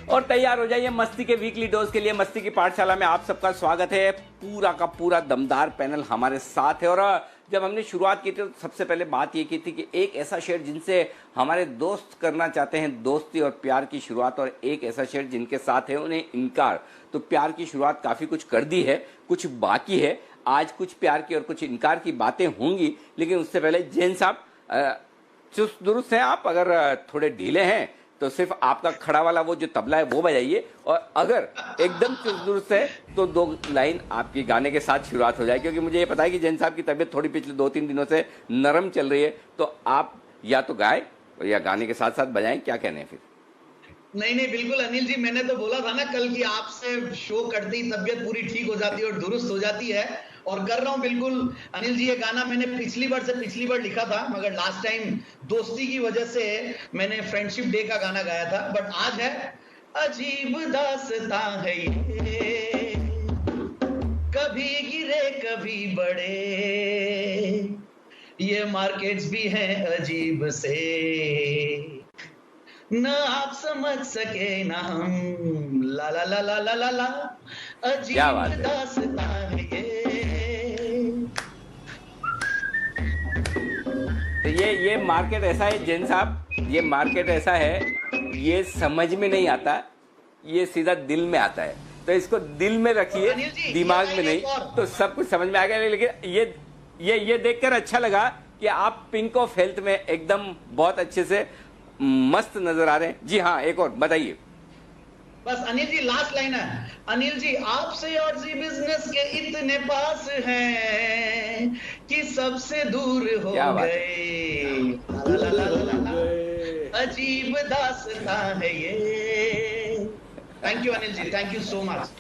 और तैयार हो जाइए मस्ती के वीकली डोज के लिए। मस्ती की पाठशाला में आप सबका स्वागत है। पूरा का पूरा दमदार पैनल हमारे साथ है। और जब हमने शुरुआत की थी तो सबसे पहले बात ये की थी कि एक ऐसा शेर जिनसे हमारे दोस्त करना चाहते हैं दोस्ती और प्यार की शुरुआत, और एक ऐसा शेर जिनके साथ है उन्हें इनकार। तो प्यार की शुरुआत काफ़ी कुछ कर दी है, कुछ बाकी है। आज कुछ प्यार की और कुछ इनकार की बातें होंगी, लेकिन उससे पहले जैन साहब चुस्त दुरुस्त हैं आप? अगर थोड़े ढीले हैं तो सिर्फ आपका खड़ा वाला वो जो तबला है वो बजाइए, और अगर एकदम चुस्त दुरुस्त है तो 2 लाइन आपकी गाने के साथ शुरुआत हो जाए, क्योंकि मुझे ये पता है कि जैन साहब की तबीयत थोड़ी पिछले 2-3 दिनों से नरम चल रही है। तो आप या तो गाएं या गाने के साथ साथ बजाएं, क्या कहने हैं फिर? नहीं नहीं, बिल्कुल अनिल जी, मैंने तो बोला था ना कल की आपसे शो करते ही तबीयत पूरी ठीक हो जाती है और दुरुस्त हो जाती है, और कर रहा हूं बिल्कुल। अनिल जी, ये गाना मैंने पिछली बार लिखा था, मगर लास्ट टाइम दोस्ती की वजह से मैंने फ्रेंडशिप डे का गाना गाया था। बट आज है अजीब दास्तां है ये, कभी गिरे कभी बढ़े, ये मार्केट्स भी हैं अजीब से, न आप समझ सके ना हम, ला ला ला ला ला ला ला, अजीब दास्तां है ये। तो ये मार्केट ऐसा है जैन साहब, ये मार्केट ऐसा है, ये समझ में नहीं आता, ये सीधा दिल में आता है। तो इसको दिल में रखिए, दिमाग में नहीं, तो सब कुछ समझ में आ गया। लेकिन ये देखकर अच्छा लगा कि आप पिंक ऑफ हेल्थ में एकदम बहुत अच्छे से मस्त नजर आ रहे हैं। जी हाँ, एक और बताइए। बस अनिल जी, लास्ट लाइन है। अनिल जी, आपसे और जी बिजनेस के इतने पास हैं कि सबसे दूर हो गए, अजीब दास्तां है ये। Thank you Anil ji, thank you so much.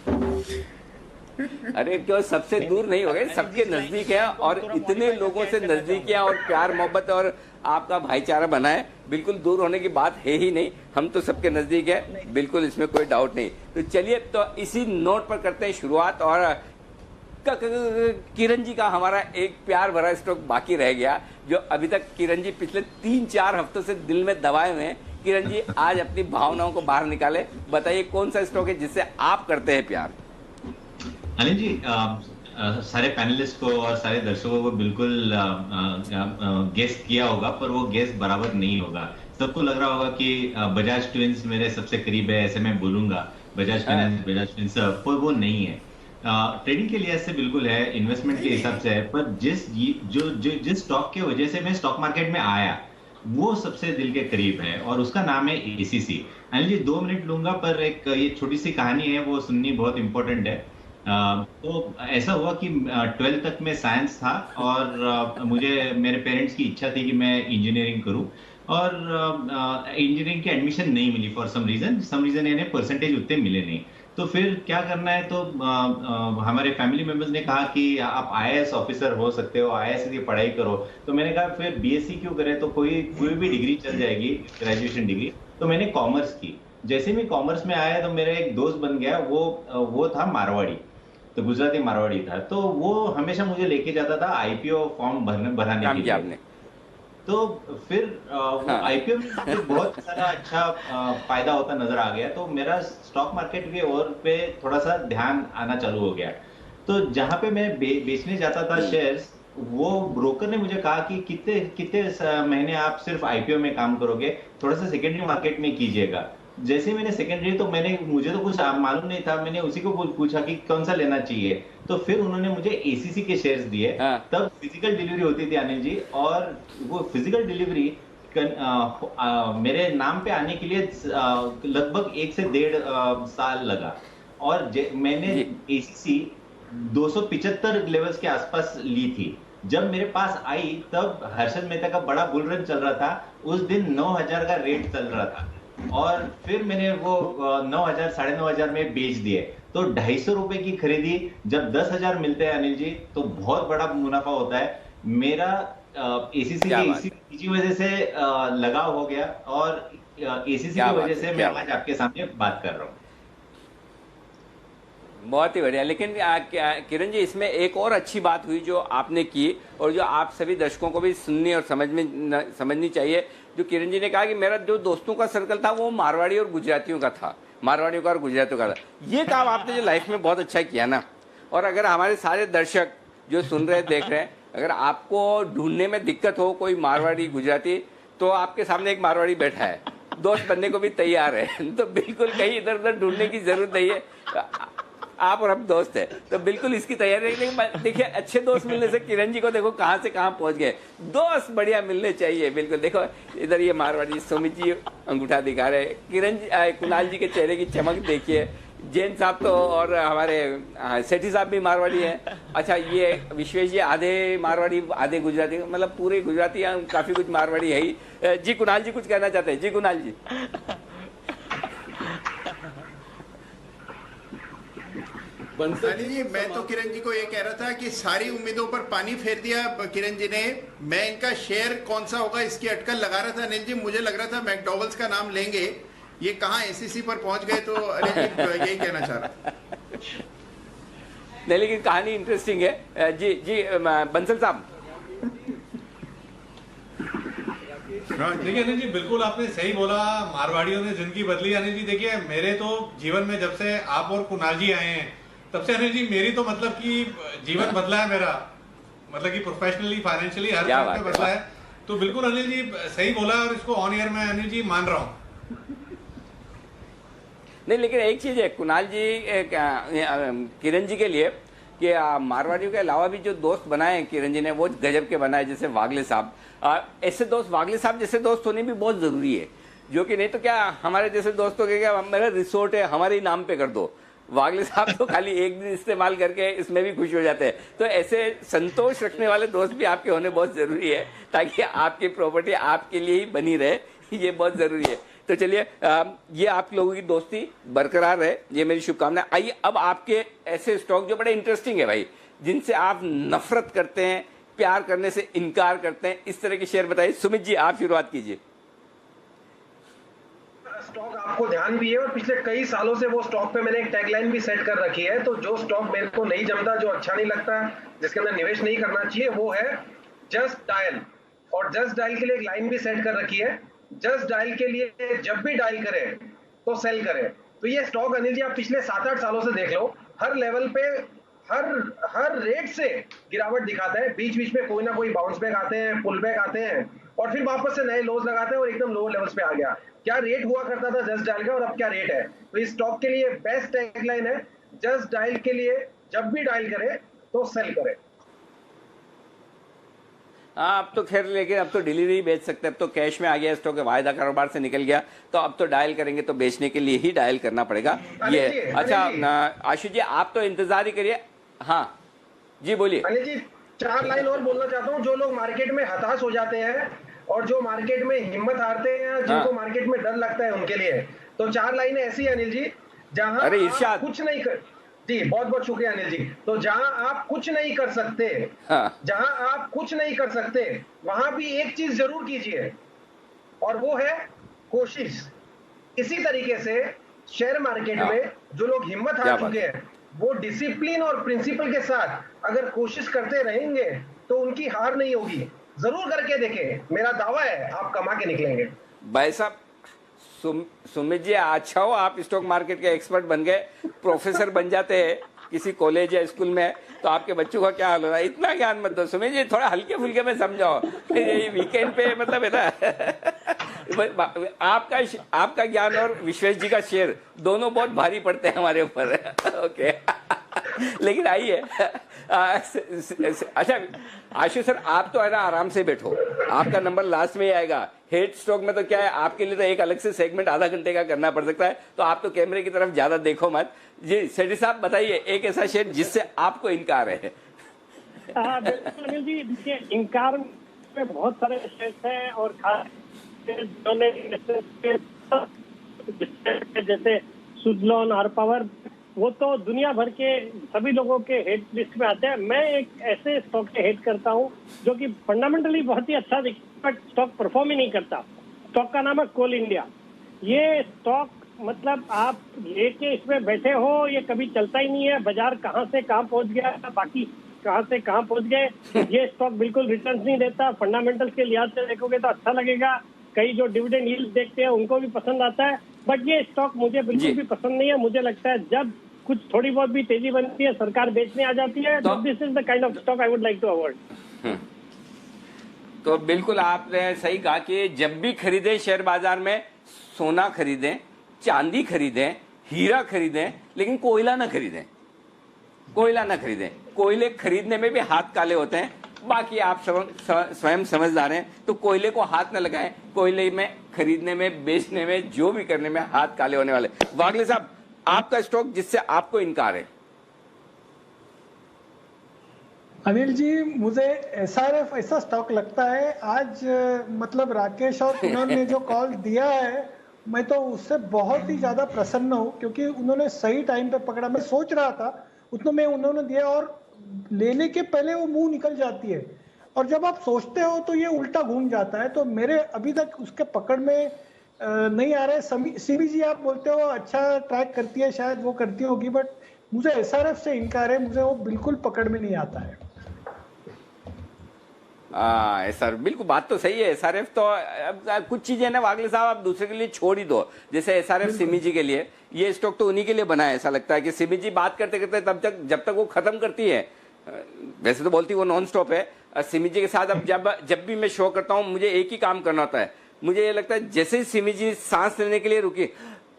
अरे क्यों सबसे दूर नहीं हो गए, सबके नजदीक है, और इतने लोगों से नजदीक है, और प्यार मोहब्बत और आपका भाईचारा बना है। बिल्कुल दूर होने की बात है ही नहीं, हम तो सबके नजदीक है, बिल्कुल इसमें कोई डाउट नहीं। तो चलिए, तो इसी नोट पर करते हैं शुरुआत। और किरण जी का हमारा एक प्यार भरा स्ट्रोक बाकी रह गया, जो अभी तक किरण जी पिछले 3-4 हफ्तों से दिल में दबाए हुए हैं। किरण जी, आज अपनी भावनाओं को बाहर निकाले, बताइए कौन सा स्ट्रोक है जिससे आप करते हैं प्यार? अनिल जी, सारे पैनलिस्ट को और सारे दर्शकों को बिल्कुल गेस किया होगा, पर वो गेस बराबर नहीं होगा। सबको लग रहा होगा कि बजाज ट्विंस मेरे सबसे करीब है, ऐसे मैं बोलूंगा बजाज ट्विंस, पर वो नहीं है। ट्रेडिंग के लिहाज से बिल्कुल है, इन्वेस्टमेंट के हिसाब से है, पर जिस स्टॉक के वजह से मैं स्टॉक मार्केट में आया वो सबसे दिल के करीब है, और उसका नाम है एसीसी। अनिल जी, 2 मिनट लूंगा, पर एक ये छोटी सी कहानी है, वो सुननी बहुत इंपॉर्टेंट है। तो ऐसा हुआ कि 12th तक में साइंस था, और मुझे मेरे पेरेंट्स की इच्छा थी कि मैं इंजीनियरिंग करूं, और इंजीनियरिंग की एडमिशन नहीं मिली फॉर सम रीजन यानी परसेंटेज उतने मिले नहीं। तो फिर क्या करना है, तो हमारे फैमिली मेंबर्स ने कहा कि आप आईएएस ऑफिसर हो सकते हो, आईएएस की पढ़ाई करो। तो मैंने कहा फिर बीएससी क्यों करें, तो कोई भी डिग्री चल जाएगी, ग्रेजुएशन डिग्री। तो मैंने कॉमर्स की। जैसे मैं कॉमर्स में आया तो मेरा एक दोस्त बन गया, वो था मारवाड़ी, तो गुजराती मारवाड़ी था। तो वो हमेशा मुझे लेके जाता था आईपीओ फॉर्म भराने के लिए। तो फिर आईपीओ में मुझे बहुत सारा अच्छा फायदा होता नजर आ गया, तो मेरा स्टॉक मार्केट के और पे थोड़ा सा ध्यान आना चालू हो गया। तो जहां पे मैं बेचने जाता था शेयर्स, वो ब्रोकर ने मुझे कहा कि कितने महीने आप सिर्फ आईपीओ में काम करोगे, थोड़ा सा सेकेंडरी मार्केट में कीजिएगा। जैसे मैंने सेकेंडरी, तो मुझे तो कुछ मालूम नहीं था, मैंने उसी को पूछा कि कौन सा लेना चाहिए। तो फिर उन्होंने मुझे एसीसी के शेयर्स दिए। तब फिजिकल डिलीवरी होती थी अनिल जी, और वो फिजिकल डिलीवरी मेरे नाम पे आने के लिए लगभग 1 से 1.5 साल लगा, और मैंने एसीसी 275 लेवल्स के आसपास ली थी। जब मेरे पास आई तब हर्षद मेहता का बड़ा बुल रन चल रहा था, उस दिन 9,000 का रेट चल रहा था, और फिर मैंने वो 9,000 9,500 में बेच दिए। तो 250 रुपए की खरीदी, जब 10,000 मिलते हैं अनिल जी, तो बहुत बड़ा मुनाफा होता है। मेरा एसीसी की वजह से लगाव हो गया, और एसीसी की वजह से मैं आज आपके सामने बात कर रहा हूँ। बहुत ही बढ़िया। लेकिन किरण जी, इसमें एक और अच्छी बात हुई जो आपने की, और जो आप सभी दर्शकों को भी सुननी और समझनी चाहिए। जो किरण जी ने कहा कि मेरा जो दोस्तों का सर्कल था वो मारवाड़ी और गुजरातियों का था, मारवाड़ियों का और गुजरातियों का। ये काम आपने जो लाइफ में बहुत अच्छा किया ना, और अगर हमारे सारे दर्शक जो सुन रहे देख रहे हैं, अगर आपको ढूंढने में दिक्कत हो कोई मारवाड़ी गुजराती, तो आपके सामने एक मारवाड़ी बैठा है, दोस्त बनने को भी तैयार है, तो बिल्कुल कहीं इधर उधर ढूंढने की जरूरत नहीं है, आप और हम दोस्त है, तो बिल्कुल इसकी तैयारी रखने। लेकिन देखिए अच्छे दोस्त मिलने से किरण जी को देखो कहाँ से कहाँ पहुंच गए, दोस्त बढ़िया मिलने चाहिए। बिल्कुल देखो इधर ये मारवाड़ी सुमित जी अंगूठा दिखा रहे, किरण जी कुणाल जी के चेहरे की चमक देखिए, जैन साहब तो और हमारे सेठी साहब भी मारवाड़ी हैं। अच्छा ये विश्वेश जी आधे मारवाड़ी आधे गुजराती, मतलब पूरे गुजराती काफी कुछ मारवाड़ी है ही। जी कुणाल जी कुछ कहना चाहते हैं? जी कुणाल जी। अनिल जी, मैं तो किरण जी को ये कह रहा था कि सारी उम्मीदों पर पानी फेर दिया किरण जी ने। मैं इनका शेयर कौन सा होगा इसकी अटकल लगा रहा था अनिल जी, मुझे लग रहा था मैकडॉवेल्स का नाम लेंगे, ये कहाँ एसीसी पर पहुंच गए, तो अनिल जी यही कहना चाह रहा। नहीं लेकिन कहानी इंटरेस्टिंग है। जी जी बंसल साहब। देखिए अनिल जी, बिल्कुल आपने सही बोला, मारवाड़ियों ने जिंदगी बदली। अनिल जी देखिए, मेरे तो जीवन में जब से आप और कुणाल जी आए हैं तब से अनिल जी मेरी तो मतलब कि जीवन बदला है मेरा, मतलब कि प्रोफेशनली फाइनेंशियली हर तरह में बदला है। तो बिल्कुल अनिल जी सही बोला, और इसको ऑन एयर में अनिल जी मान रहा हूँ। नहीं लेकिन एक चीज है कुणाल जी किरण जी के लिए कि मारवाड़ियों के अलावा भी जो दोस्त बनाए हैं किरण जी ने वो गजब के बनाए, जैसे वागले साहब। ऐसे दोस्त, वागले साहब जैसे दोस्त होने भी बहुत जरूरी है, जो कि नहीं तो क्या हमारे जैसे दोस्तों के क्या मेरा रिसोर्ट है हमारे ही नाम पे कर दो, वागले साहब तो खाली एक दिन इस्तेमाल करके इसमें भी खुश हो जाते हैं। तो ऐसे संतोष रखने वाले दोस्त भी आपके होने बहुत जरूरी है, ताकि आपकी प्रॉपर्टी आपके लिए ही बनी रहे, ये बहुत जरूरी है। तो चलिए ये आप लोगों की दोस्ती बरकरार रहे, ये मेरी शुभकामना। आइए अब आपके ऐसे स्टॉक जो बड़े इंटरेस्टिंग है भाई, जिनसे आप नफरत करते हैं, प्यार करने से इनकार करते हैं, इस तरह के शेयर बताइए। सुमित जी आप शुरुआत कीजिए। स्टॉक आपको ध्यान भी है और पिछले कई सालों से वो स्टॉक पे मैंने एक टैगलाइन भी सेट कर रखी है। तो जो स्टॉक मेरे को नहीं जमता, जो अच्छा नहीं लगता, जिसके अंदर निवेश नहीं करना चाहिए, वो है जस्ट डायल। और जस्ट डायल के लिए एक लाइन भी सेट कर रखी है, जस्ट डायल के लिए जब भी डायल करें तो सेल करें। तो ये स्टॉक अनिल जी आप पिछले 7-8 सालों से देख लो, हर लेवल पे हर रेट से गिरावट दिखाता है। बीच बीच में कोई ना कोई बाउंस बैक आते हैं, पुल बैक आते हैं, और फिर वापस से नए लोज लगाते हैं और एकदम लोअर लेवल्स पे आ गया। क्या रेट हुआ करता था जस्ट डायल का और अब क्या रेट है? तो इस स्टॉक के लिए बेस्ट टैगलाइन है, जस्ट डायल के लिए जब भी डायल करे तो सेल करे। हाँ अब तो खैर, लेकिन अब तो डिलीवरी बेच सकते हैं, अब तो कैश में आ गया स्टॉक, वायदा कारोबार से निकल गया, तो अब तो डायल करेंगे तो बेचने के लिए ही डायल करना पड़ेगा ये। अच्छा आशु जी आप तो इंतजार ही करिए। हाँ जी बोलिए। अनिल जी 4 लाइन और बोलना चाहता हूँ। जो लोग मार्केट में हताश हो जाते हैं और जो मार्केट में हिम्मत हारते हैं, जिनको मार्केट में डर लगता है उनके लिए, तो 4 लाइनें ऐसी अनिल जी, जहां आप कुछ नहीं कर, जी बहुत बहुत शुक्रिया अनिल जी। तो जहां आप कुछ नहीं कर सकते, जहां आप कुछ नहीं कर सकते, वहां भी एक चीज जरूर कीजिए, और वो है कोशिश। इसी तरीके से शेयर मार्केट में जो लोग हिम्मत हार चुके हैं, वो डिसिप्लिन और प्रिंसिपल के साथ अगर कोशिश करते रहेंगे तो उनकी हार नहीं होगी। जरूर करके देखें, मेरा दावा है आप कमा के निकलेंगे। भाई साहब सुमित जी अच्छा हो आप स्टॉक मार्केट के एक्सपर्ट बन गए, प्रोफेसर बन जाते हैं किसी कॉलेज या स्कूल में, तो आपके बच्चों का क्या हाल हो रहा है? इतना ज्ञान मत दो सुमित जी, थोड़ा हल्के फुल्के में समझाओ, ये वीकेंड पे मतलब है ना। आपका ज्ञान और विश्वेश जी का शेयर दोनों बहुत भारी पड़ते हैं हमारे ऊपर। ओके लेकिन आइए अच्छा आशु सर आप तो है ना आराम से बैठो, आपका नंबर लास्ट में ही आएगा। हेड स्टॉक में तो क्या है, आपके लिए तो एक अलग से सेगमेंट आधा घंटे का करना पड़ सकता है, तो आप तो कैमरे की तरफ ज्यादा देखो मत। जी सेठी साहब बताइए एक ऐसा शेयर जिससे आपको इनकार है। बिल्कुल अनिल जी, देखिए इनकार में बहुत सारे शेयर हैं, और खास जैसे सुजलॉन और पावर, वो तो दुनिया भर के सभी लोगों के हेड लिस्ट में आते हैं। मैं एक ऐसे स्टॉक के हेड करता हूं जो कि फंडामेंटली बहुत ही अच्छा दिखता है, बट स्टॉक परफॉर्म ही नहीं करता। स्टॉक का नाम है कोल इंडिया। ये स्टॉक मतलब आप लेके इसमें बैठे हो, ये कभी चलता ही नहीं है, बाजार कहाँ से कहाँ पहुंच गया, बाकी कहाँ से कहाँ पहुंच गए। ये स्टॉक बिल्कुल रिटर्न नहीं देता। फंडामेंटल्स के लिहाज से देखोगे तो अच्छा लगेगा, कई जो डिविडेंड यील्ड देखते हैं उनको भी पसंद आता है, बट ये स्टॉक मुझे बिल्कुल भी पसंद नहीं है। मुझे लगता है जब कुछ थोड़ी बहुत भी तेजी बनती है, सरकार बेचने आ जाती है, तो this is the kind of stock I would like to avoid. तो बिल्कुल आपने सही कहा कि जब भी खरीदें शेयर बाजार में सोना खरीदें, चांदी खरीदें, हीरा खरीदें, लेकिन कोयला ना खरीदें। कोयला ना खरीदें। कोयले खरीदने में भी हाथ काले होते हैं। बाकी आप स्वयं समझदार हैं, तो कोयले को हाथ न लगाएं। कोयले में खरीदने में, बेचने में, जो भी करने में हाथ काले होने वाले। वागले साहब, आपका स्टॉक जिससे आपको इनकार है? अनिल जी, मुझे एसआरएफ ऐसा स्टॉक लगता है आज, मतलब राकेश और कुणाल ने जो कॉल दिया है, मैं तो उससे बहुत ही ज्यादा प्रसन्न हूँ, क्योंकि उन्होंने सही टाइम पे पकड़ा। मैं सोच रहा था उतना में उन्होंने दिया, और लेने के पहले वो मुंह निकल जाती है, और जब आप सोचते हो तो ये उल्टा घूम जाता है। तो मेरे अभी तक उसके पकड़ में नहीं आ रहा है। सीबीजी आप बोलते हो अच्छा ट्रैक करती है, शायद वो करती होगी, बट मुझे एसआरएफ से इनकार है, मुझे वो बिल्कुल पकड़ में नहीं आता है। सर बिल्कुल बात तो सही है। एसआरएफ तो अब कुछ चीजें ना वागले साहब आप दूसरे के लिए छोड़ ही दो। जैसे एसआरएफ सिमीजी के लिए, ये स्टॉक तो उन्हीं के लिए बना है। ऐसा लगता है कि सिमीजी बात करते करते तब तक जब तक वो खत्म करती है, वैसे तो बोलती वो नॉन स्टॉप है। सिमीजी के साथ अब जब भी मैं शो करता हूँ, मुझे एक ही काम करना होता है। मुझे ये लगता है जैसे ही सिमीजी सांस लेने के लिए रुकी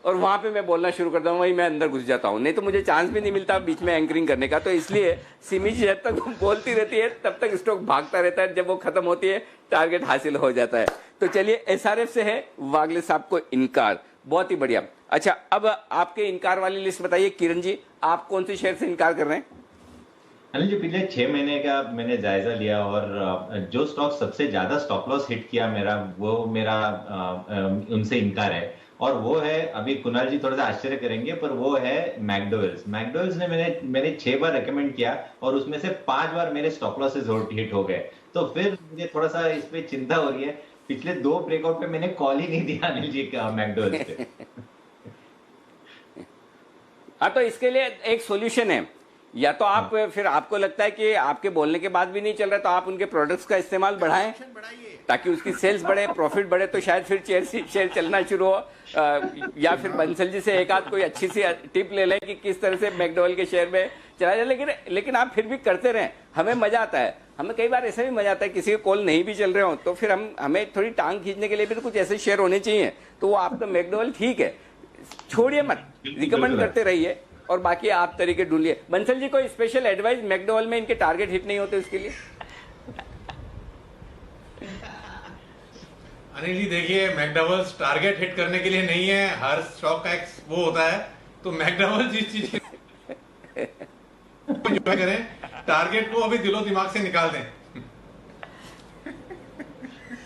और वहां पे मैं बोलना शुरू करता हूँ, वही मैं अंदर घुस जाता हूँ। नहीं तो मुझे चांस भी नहीं मिलता बीच में एंकरिंग करने का। तो इसलिए सिमीजी जब तक बोलती रहती है तब तक स्टॉक भागता रहता है। जब वो खत्म होती है, टारगेट हासिल हो जाता है। तो चलिए, एसआरएफ से है वागले साहब को इनकार। बहुत ही बढ़िया। अच्छा, अब आपके इनकार वाली लिस्ट बताइए। किरण जी, आप कौन सी शेयर से इनकार कर रहे हैं? अनिल जी, पिछले 6 महीने का मैंने जायजा लिया, और जो स्टॉक सबसे ज्यादा स्टॉप लॉस हिट किया वो मेरा उनसे इनकार है। और वो है, अभी कुणाल जी थोड़ा सा आश्चर्य करेंगे, पर वो है मैकडोवेल्स। मैकडोवेल्स ने मैंने 6 बार रेकमेंड किया, और उसमें से 5 बार मेरे स्टॉप लॉसेस हिट हो गए। तो फिर मुझे थोड़ा सा इस पे चिंता हो रही है। पिछले 2 ब्रेकआउट पे मैंने कॉल ही नहीं दिया अनिल जी का मैकडोवेल्स पे। हाँ, तो इसके लिए एक सॉल्यूशन है। या तो आप फिर आपको लगता है कि आपके बोलने के बाद भी नहीं चल रहा, तो आप उनके प्रोडक्ट्स का इस्तेमाल बढ़ाएं ताकि उसकी सेल्स बढ़े, प्रॉफिट बढ़े, तो शायद फिर शेयर चलना शुरू हो। या फिर बंसल जी से एक आध कोई अच्छी सी टिप ले लें कि किस तरह से मैकडोवेल के शेयर में चला जाए। लेकिन आप फिर भी करते रहें, हमें मजा आता है। हमें कई बार ऐसा भी मजा आता है, किसी के कॉल नहीं भी चल रहे हो तो फिर हमें थोड़ी टांग खींचने के लिए भी तो कुछ ऐसे शेयर होने चाहिए। तो वो आपका मैकडोवेल ठीक है, छोड़िए मत, रिकमेंड करते रहिए और बाकी आप तरीके ढूंढिए। बंसल जी, कोई स्पेशल एडवाइस मैकडोवेल में इनके टारगेट हिट नहीं होते उसके लिए? अनिल जी देखिए, मैकडोवेल्स टारगेट हिट करने के लिए नहीं है, हर स्टॉक का एक वो होता है। तो मैकडोवेल्स जिस चीज एंजॉय करें, टारगेट को अभी दिलो दिमाग से निकाल दें।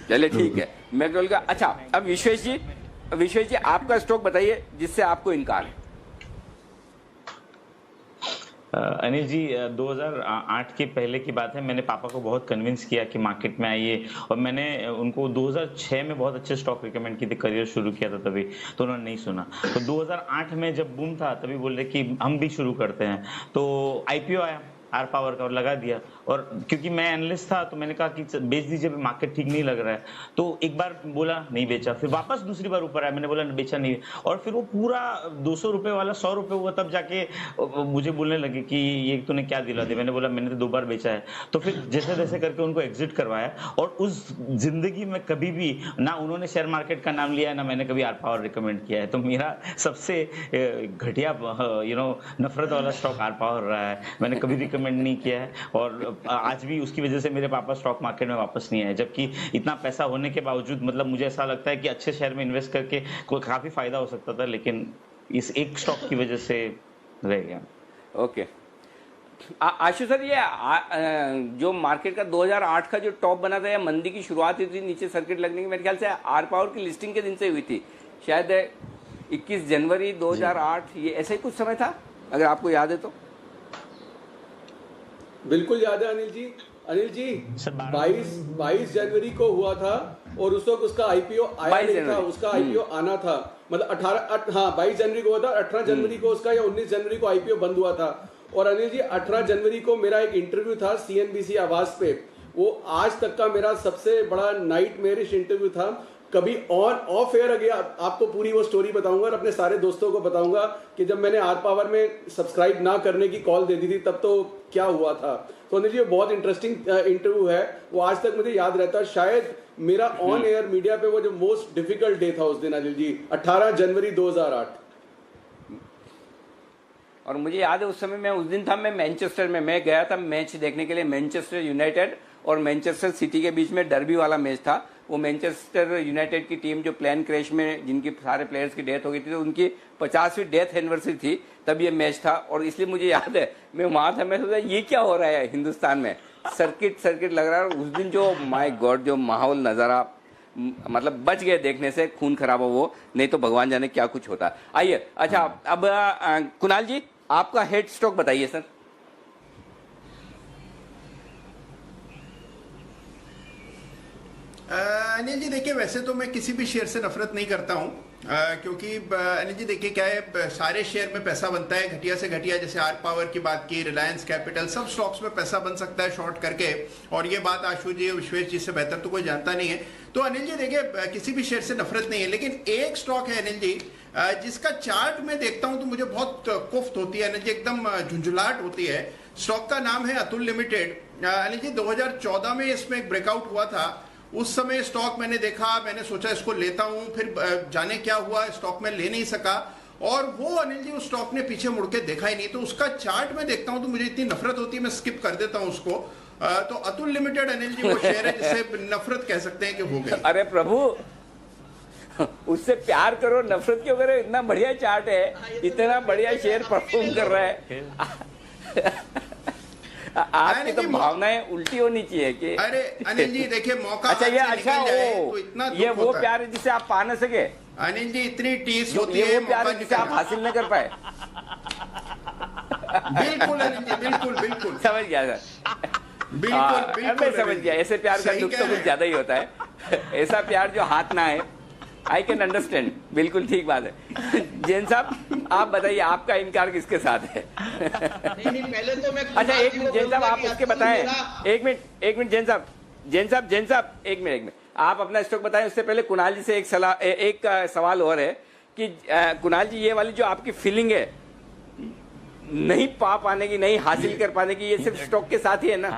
चलिए ठीक है, मैकडोवेल का। अच्छा, अब विश्वेश जी आपका स्टॉक बताइए जिससे आपको इनकार है। अनिल जी, 2008 के पहले की बात है। मैंने पापा को बहुत कन्विंस किया कि मार्केट में आइए, और मैंने उनको 2006 में बहुत अच्छे स्टॉक रिकमेंड किए थे, करियर शुरू किया था तभी, तो उन्होंने नहीं सुना। तो 2008 में जब बूम था तभी बोल रहे कि हम भी शुरू करते हैं। तो आईपीओ आया आर पावर का और लगा दिया। और क्योंकि मैं एनालिस्ट था तो मैंने कहा कि बेच दीजिए, मार्केट ठीक नहीं लग रहा है। तो एक बार बोला, नहीं बेचा, फिर वापस दूसरी बार ऊपर आया, मैंने बोला बेचा नहीं, और फिर वो पूरा 200 रुपए वाला 100 रुपए हुआ, तब जाके मुझे बोलने लगे कि ये तूने क्या दिला दिया। मैंने बोला मैंने तो 2 बार बेचा है। तो फिर जैसे तैसे करके उनको एग्जिट करवाया, और उस जिंदगी में कभी भी ना उन्होंने शेयर मार्केट का नाम लिया है, ना मैंने कभी आर पावर रिकमेंड किया है। तो मेरा सबसे घटिया नफरत वाला स्टॉक आर पावर रहा है, मैंने कभी रिकमेंड नहीं किया है। और आज भी उसकी वजह से मेरे पापा स्टॉक मार्केट में वापस नहीं आए, जबकि इतना पैसा होने के बावजूद, मतलब मुझे ऐसा लगता है कि अच्छे शेयर में इन्वेस्ट करके काफी फायदा हो सकता था, लेकिन इस एक स्टॉक की वजह से रह गया। ओके, आशु सर, ये जो मार्केट का 2008 का जो टॉप बना था, या मंदी की शुरुआत हुई थी नीचे सर्किट लगने की, मेरे ख्याल से आर पावर की लिस्टिंग के दिन से हुई थी, शायद 21 जनवरी 2008, ये ऐसा ही कुछ समय था, अगर आपको याद है तो। बिल्कुल याद है अनिल जी। 22 जनवरी को हुआ था, और उस वक्त उसका आईपीओ आया नहीं था, उसका आईपीओ आना था। मतलब 22 जनवरी को हुआ था, 18 जनवरी को उसका या 19 जनवरी को आईपीओ बंद हुआ था। और अनिल जी, 18 जनवरी को मेरा एक इंटरव्यू था सीएनबीसी आवाज पे, वो आज तक का मेरा सबसे बड़ा नाइटमेरिश इंटरव्यू था। कभी ऑन ऑफ एयर अगर आपको पूरी वो स्टोरी बताऊंगा और अपने सारे दोस्तों को बताऊंगा कि जब मैंने आर पावर में सब्सक्राइब ना करने की कॉल दे दी थी तब तो क्या हुआ था। तो अनिल जी बहुत इंटरेस्टिंग इंटरव्यू है, वो आज तक मुझे याद रहता है। शायद मेरा ऑन एयर मीडिया पे वो जो मोस्ट डिफिकल्ट डे था उस दिन अनिल जी, 18 जनवरी 2008। और मुझे याद है उस समय मैं उस दिन था, मैं मैनचेस्टर में मैं गया था मैच देखने के लिए। मैनचेस्टर यूनाइटेड और मैनचेस्टर सिटी के बीच में डर्बी वाला मैच था। वो मैनचेस्टर यूनाइटेड की टीम जो प्लेन क्रैश में जिनकी सारे प्लेयर्स की डेथ हो गई थी, तो उनकी 50वीं डेथ एनिवर्सरी थी, तब ये मैच था। और इसलिए मुझे याद है मैं वहां था, मैं सोचा ये क्या हो रहा है हिंदुस्तान में, सर्किट लग रहा है। उस दिन जो माय गॉड जो माहौल नजारा, मतलब बच गए देखने से, खून खराबा वो, नहीं तो भगवान जाने क्या कुछ होता। आइए, अच्छा अब कुणाल जी आपका हेड स्टॉक बताइए सर। अनिल जी देखिए, वैसे तो मैं किसी भी शेयर से नफरत नहीं करता हूं, क्योंकि अनिल जी देखिए क्या है, सारे शेयर में पैसा बनता है, घटिया से घटिया, जैसे आर पावर की बात की, रिलायंस कैपिटल, सब स्टॉक्स में पैसा बन सकता है शॉर्ट करके। और ये बात आशु जी विश्वेश जी से बेहतर तो कोई जानता नहीं है। तो अनिल जी देखिए किसी भी शेयर से नफरत नहीं है, लेकिन एक स्टॉक है अनिल जी जिसका चार्ट में देखता हूं तो मुझे बहुत कुफ्त होती है अनिल जी, एकदम झुंझुलाहट होती है। स्टॉक का नाम है अतुल लिमिटेड। अनिल जी 2014 में इसमें एक ब्रेकआउट हुआ था। उस समय स्टॉक मैंने देखा, मैंने सोचा इसको लेता हूं, फिर जाने क्या हुआ, स्टॉक में ले नहीं सका। और वो अनिल जी उस स्टॉक ने पीछे मुड़ के देखा ही नहीं। तो उसका चार्ट में देखता हूं तो मुझे इतनी नफरत होती है, मैं स्किप कर देता हूं उसको। तो अतुल लिमिटेड अनिल जी वो शेयर है जिससे नफरत कह सकते हैं कि हो गई। अरे प्रभु, उससे प्यार करो, नफरत क्यों करो? इतना बढ़िया चार्ट है, इतना बढ़िया शेयर परफॉर्म कर रहा है। आपकी तो भावनाएं उल्टी होनी चाहिए कि अरे अनिल जी देखिए मौका अच्छा ये अच्छा तो इतना ये वो प्यार है जिसे आप पा न सके। अनिल जी इतनी टीस होती है, वो प्यार है जिसे आप हासिल न कर पाए। बिल्कुल अनिल जी, बिल्कुल समझ गया सर, बिल्कुल मैं समझ गया। ऐसे प्यार का दुख तो कुछ ज्यादा ही होता है, ऐसा प्यार जो हाथ ना आए। आई कैन अंडरस्टैंड, बिल्कुल ठीक बात है। जैन साहब आप बताइए आपका इनकार किसके साथ है? नहीं, पहले तो मैं अच्छा एक मिनट जैन साहब आप उसके बताएं, एक मिनट जैन साहब एक मिनट आप अपना स्टॉक बताएं। उससे पहले कुणाल जी से एक सवाल और है कि कुणाल जी ये वाली जो आपकी फीलिंग है नहीं पा पाने की, नहीं हासिल कर पाने की, ये सिर्फ स्टॉक के साथ ही है ना?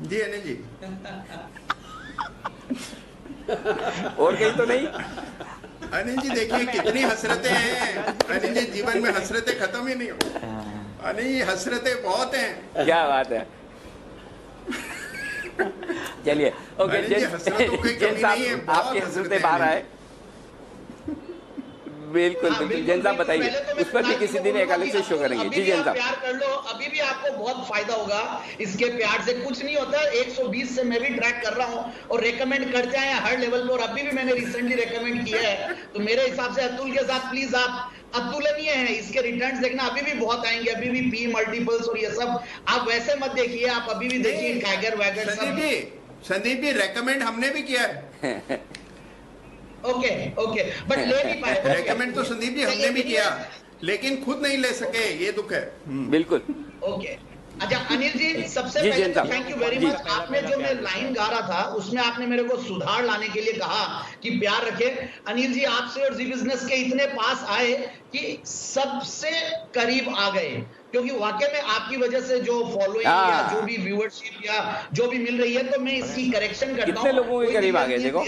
जी अनिल जी और कहीं तो नहीं? अनिल जी देखिए कितनी हसरतें हैं अनिल जी, जीवन में हसरतें खत्म ही नहीं हो। अनिल हसरतें बहुत हैं। क्या बात है। चलिए ओके जैन साहब आपकी हसरतें बाहर आए। बिल्कुल जैन साहब बताइए, उस पर भी किसी दिन एक अलग से शो करेंगे। जी जैन साहब प्यार कर लो, अभी भी आपको बहुत फायदा होगा इसके प्यार से। कुछ नहीं होता, 120 से मैं भी ट्रैक कर रहा हूं और रेकमेंड करते हैं हर लेवल पर। अभी भी मैंने रिसेंटली रेकमेंड किया है, तो मेरे हिसाब से अतुल के साथ प्लीज आप अतुलनीय है, इसके रिटर्न्स देखना अभी भी बहुत आएंगे। अभी भी पी मल्टीपल्स और ये सब आप वैसे मत देखिए, आप अभी भी देखिए टाइगर वैगर। संदीप जी रेकमेंड हमने भी किया है। ओके बट ले नहीं पाए। रेकमेंड तो संदीप जी हमने भी किया, लेकिन खुद नहीं ले सके, ये दुख है। बिल्कुल ओके अच्छा अनिल जी सबसे पहले तो थैंक यू वेरी मच। आपने जो मैं लाइन गा रहा था उसमें आपने मेरे को सुधार लाने के लिए कहा कि प्यार रखे। अनिल जी आपसे और जी बिजनेस के इतने पास आए कि सबसे करीब आ गए, क्योंकि वाकई में आपकी वजह से जो फॉलोइंग या जो भी व्यूअरशिप या जो भी मिल रही है, तो मैं इसकी करेक्शन करता हूं। कितने लोगों के करीब आ गए देखो,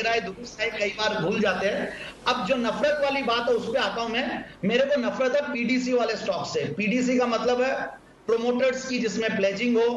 कई बार भूल जाते हैं। अब जो नफरत वाली बात है उस पर आता हूं मैं। मेरे को नफरत है पीडीसी वाले स्टॉक से। पीडीसी का मतलब है प्रोमोटर्स की जिसमें प्लेजिंग हो,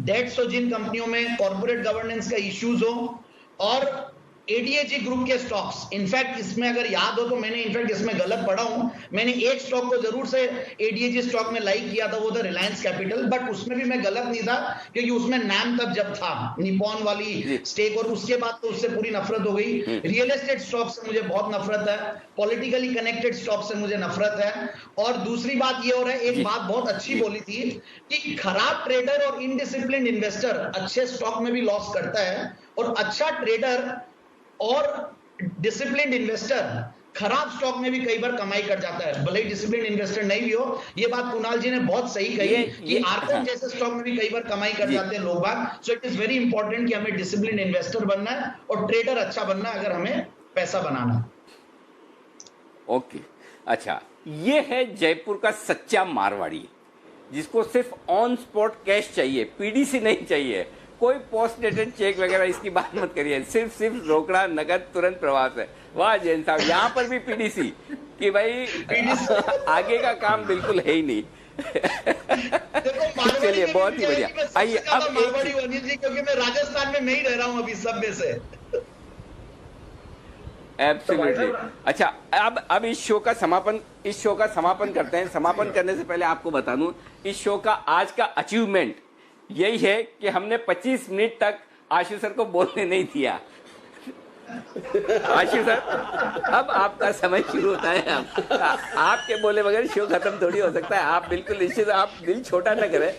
डेट्स हो जिन कंपनियों में, कॉर्पोरेट गवर्नेंस का इश्यूज हो, और एडीएजी ग्रुप के स्टॉक्स। इनफैक्ट इसमें अगर याद हो तो मैंने इनफैक्ट इसमें गलत पढ़ा हूं। मैंने एक स्टॉक को जरूर से एडीएजी स्टॉक में लाइक किया था, वो था रिलायंस कैपिटल, बट उसमें भी मैं गलत नहीं था क्योंकि उसमें नाम तब जब था निपॉन वाली स्टेक, और उसके बाद तो उससे पूरी नफरत हो गई। रियल एस्टेट स्टॉक से मुझे बहुत नफरत है, पॉलिटिकली कनेक्टेड स्टॉक से मुझे नफरत है। और दूसरी बात ये हो रहा है, एक बात बहुत अच्छी बोली थी कि खराब ट्रेडर और इनडिसिप्लिन्ड इन्वेस्टर अच्छे स्टॉक में भी लॉस करता है, और अच्छा ट्रेडर और डिसिप्लिन्ड इन्वेस्टर खराब स्टॉक में भी कई बार कमाई कर जाता है, भले ही डिसिप्लिन्ड इन्वेस्टर नहीं भी हो। ये बात कुणाल जी ने बहुत सही कही कि आरकॉम जैसे स्टॉक में भी कई बार कमाई कर जाते हैं लोग बाग। So it is very important कि हमें डिसिप्लिन्ड इन्वेस्टर बनना है और ट्रेडर अच्छा बनना है अगर हमें पैसा बनाना। ओके, अच्छा, ये है जयपुर का सच्चा मारवाड़ी, जिसको सिर्फ ऑन स्पॉट कैश चाहिए, पीडीसी नहीं चाहिए, कोई पोस्ट डेटेड चेक वगैरह इसकी बात मत करिए, सिर्फ रोकड़ा नगद तुरंत प्रवाह से। वाह जैन साहब, यहाँ पर भी पीडीसी कि भाई आगे का काम बिल्कुल है ही नहीं। चलिए बहुत ही बढ़िया। आइए अब मारवाड़ी अनिल जी, क्योंकि मैं राजस्थान में नहीं रह रहा हूँ अभी सब में से। एब्सोल्युटली। अच्छा, अब इस शो का समापन करते हैं। समापन करने से पहले आपको बता दूं, इस शो का आज का अचीवमेंट यही है कि हमने 25 मिनट तक आशु सर को बोलने नहीं दिया। आशु सर, अब आपका समय शुरू होता है। आपके बोले बगैर शो खत्म थोड़ी हो सकता है। आप बिल्कुल निश्चित, आप दिल छोटा न करें।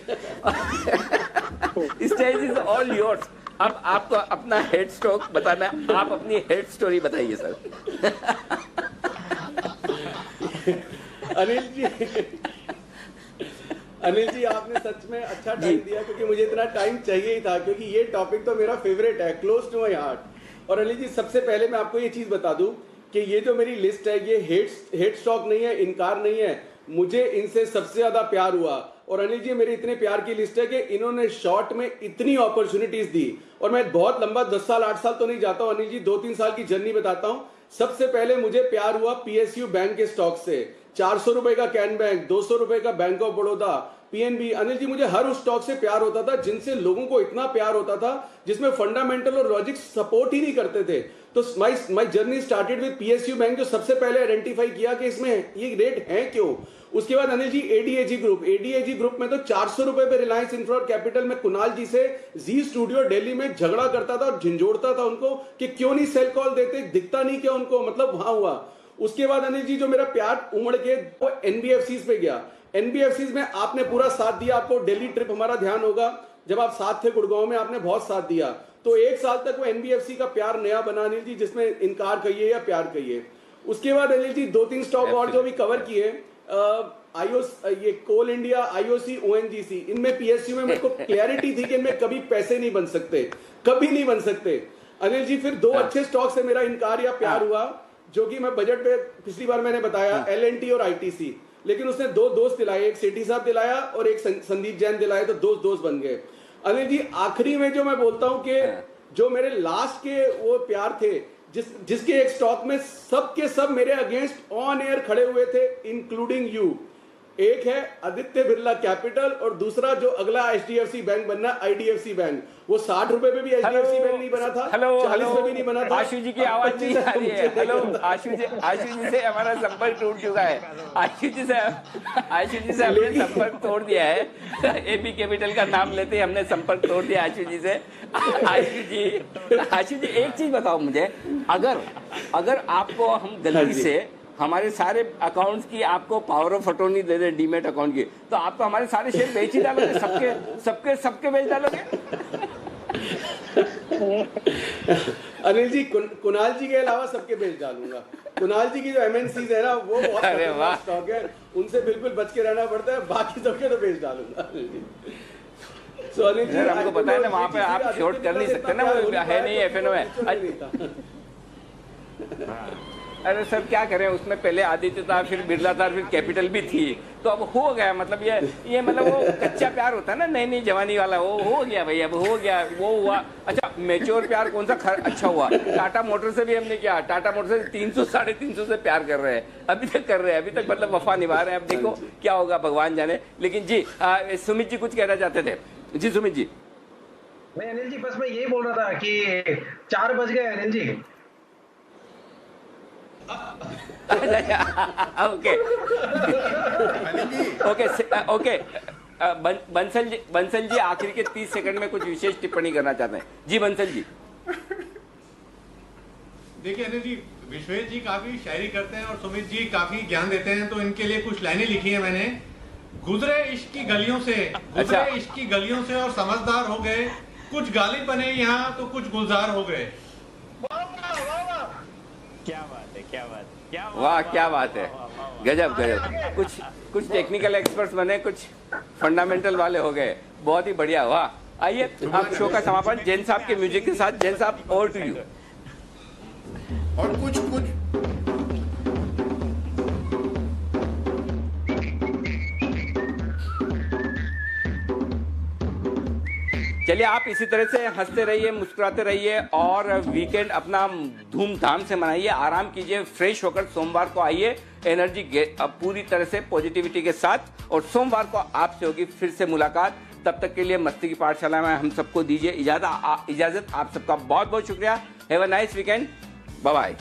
Stage is all yours. अब आपको अपना हेड स्ट्रोक बताना, आप अपनी हेड स्टोरी बताइए सर। अनिल जी आपने सच में अच्छा टाइम दिया, क्योंकि मुझे इतना टाइम चाहिए ही था, क्योंकि ये टॉपिक तो मेरा फेवरेट है, क्लोज टू माय हार्ट। और अनिल जी, सबसे पहले मैं आपको ये चीज बता दूं कि ये जो मेरी लिस्ट है, ये हेड स्टॉक नहीं है, इनकार नहीं है, मुझे इनसे सबसे ज्यादा प्यार हुआ। और अनिल जी, मेरे इतने प्यार की लिस्ट है कि इन्होंने शॉर्ट में इतनी अपॉर्चुनिटीज दी। और मैं बहुत लंबा 10 साल 8 साल तो नहीं जाता हूं अनिल जी, 2-3 साल की जर्नी बताता हूं। सबसे पहले मुझे प्यार हुआ पीएसयू बैंक के स्टॉक से। 400 रुपए का कैन बैंक, 200 रुपए का bank of Baroda, PNB. Anil ji, मुझे हर उस स्टॉक से प्यार होता था जिनसे लोगों को इतना प्यार होता था, जिसमें फंडामेंटल और लॉजिक सपोर्ट ही नहीं करते थे। तो my journey started with PSU bank, जो सबसे पहले आइडेंटिफाई किया कि इसमें ये रेट है क्यों। उसके बाद अनिल जी एडीएजी ग्रुप में तो 400 रुपए पे रिलायंस इंफ्रा कैपिटल में कुणाल जी से जी स्टूडियो दिल्ली में झगड़ा करता था और झंझोड़ता था उनको कि क्यों नहीं सेल कॉल देते, दिखता नहीं क्या उनको, मतलब वहां हुआ। उसके बाद अनिल जी, जो मेरा प्यार उमड़ के वो एनबीएफसीज पे गया। एनबीएफसीज में आपने पूरा साथ दिया। आपको दिल्ली ट्रिप हमारा ध्यान होगा, जब आप साथ थे गुड़गांव में, आपने बहुत साथ दिया। तो 1 साल तक वो एनबीएफसी का प्यार नया बना अनिल जी, जिसमें इनकार कहिए या प्यार कहिए। उसके बाद अनिल जी 2-3 स्टॉक और जो भी कवर किए, ये कोल इंडिया, आईओसी, ओएनजीसी, इनमें पीएसयू में मेरे को क्लैरिटी थी कि इनमें कभी पैसे नहीं बन सकते, कभी नहीं बन सकते। अनिल जी, फिर 2 अच्छे स्टॉक से मेरा इनकार या प्यार हुआ, जो कि मैं बजट पे पिछली बार मैंने बताया, एलएनटी और आईटीसी। लेकिन उसने 2 दोस्त दिलाए, एक सेठी साहब दिलाया और एक संदीप जैन दिलाए, तो 2 दोस्त बन गए। अनिल जी, आखिरी में जो मैं बोलता हूं कि जो मेरे लास्ट के वो प्यार थे, जिसके एक स्टॉक में सब के सब मेरे अगेंस्ट ऑन एयर खड़े हुए थे, इंक्लूडिंग यू। एक है आदित्य बिरला कैपिटल और दूसरा जो अगला एचडीएफसी बैंक बनना, आईडीएफसी बैंक। वो 60 रुपए पे भी एचडीएफसी बैंक नहीं बना था, 40 पे भी नहीं बना था। आशु जी की आवाज नहीं आ रही है। हेलो आशु जी से हमारा संपर्क टूट चुका है। आशु जी से हमने संपर्क तोड़ दिया है। एपी कैपिटल का नाम लेते ही हमने संपर्क तोड़ दिया आशु जी से। आशु जी एक चीज बताओ मुझे, अगर आपको हम गलती से हमारे सारे अकाउंट्स की आपको power of attorney they they, demat account की, तो आप तो हमारे सारे शेयर बेच ही डालोगे, सबके बेच डालोगे। अनिल जी, कुणाल जी के अलावा सबके बेच डालूंगा। कुणाल जी की जो एमएनसीज है ना, वो बहुत खतरनाक स्टॉक है, उनसे बिल्कुल बच के रहना पड़ता है, बाकी सबके तो बेच डालूंगा। So, अनिल जी, हमको पता है ना, वहाँ पे आप शॉर्ट कर नहीं सकते ना, वो है नहीं एफएनओ में। अरे सर क्या करें, उसमें पहले आदित्य था, फिर बिरला था, फिर कैपिटल भी थी, तो अब हो गया। मतलब ये मतलब वो कच्चा प्यार होता है ना, नई जवानी वाला, वो हो गया भाई, अब हो गया, वो हुआ। अच्छा, मैच्योर प्यार कौन सा अच्छा हुआ? टाटा मोटर से भी हमने किया, टाटा मोटर से 300-350 से प्यार कर रहे हैं, अभी तक कर रहे हैं, अभी तक मतलब वफा निभा रहे हैं। अब देखो क्या होगा, भगवान जाने। लेकिन जी सुमित जी कुछ कहना चाहते थे। जी सुमित जी। नहीं अनिल जी, बस मैं यही बोल रहा था कि 4 बज गए अनिल जी। ओके बंसल जी आखिरी के 30 सेकंड में कुछ विशेष टिप्पणी करना चाहते हैं। जी बंसल जी। देखिए अनिल जी, विश्वेश जी काफी शायरी करते हैं और सुमित जी काफी ज्ञान देते हैं, तो इनके लिए कुछ लाइनें लिखी है मैंने। गुजरे इश्क की गलियों से और समझदार हो गए, कुछ गालिब बने यहाँ तो कुछ गुलजार हो गए। वाह क्या बात है, गजब। कुछ टेक्निकल एक्सपर्ट्स बने, कुछ फंडामेंटल वाले हो गए, बहुत ही बढ़िया। वाह। आइए अब शो का समापन जैन साहब के म्यूजिक के साथ। जैन साहब, ओवर टू यू। और कुछ चलिए, आप इसी तरह से हंसते रहिए, मुस्कुराते रहिए और वीकेंड अपना धूमधाम से मनाइए, आराम कीजिए, फ्रेश होकर सोमवार को आइए एनर्जी पूरी तरह से पॉजिटिविटी के साथ। और सोमवार को आपसे होगी फिर से मुलाकात। तब तक के लिए मस्ती की पाठशाला में हम सबको दीजिए इजाजत। आप सबका बहुत बहुत शुक्रिया। Have a nice weekend. Bye bye.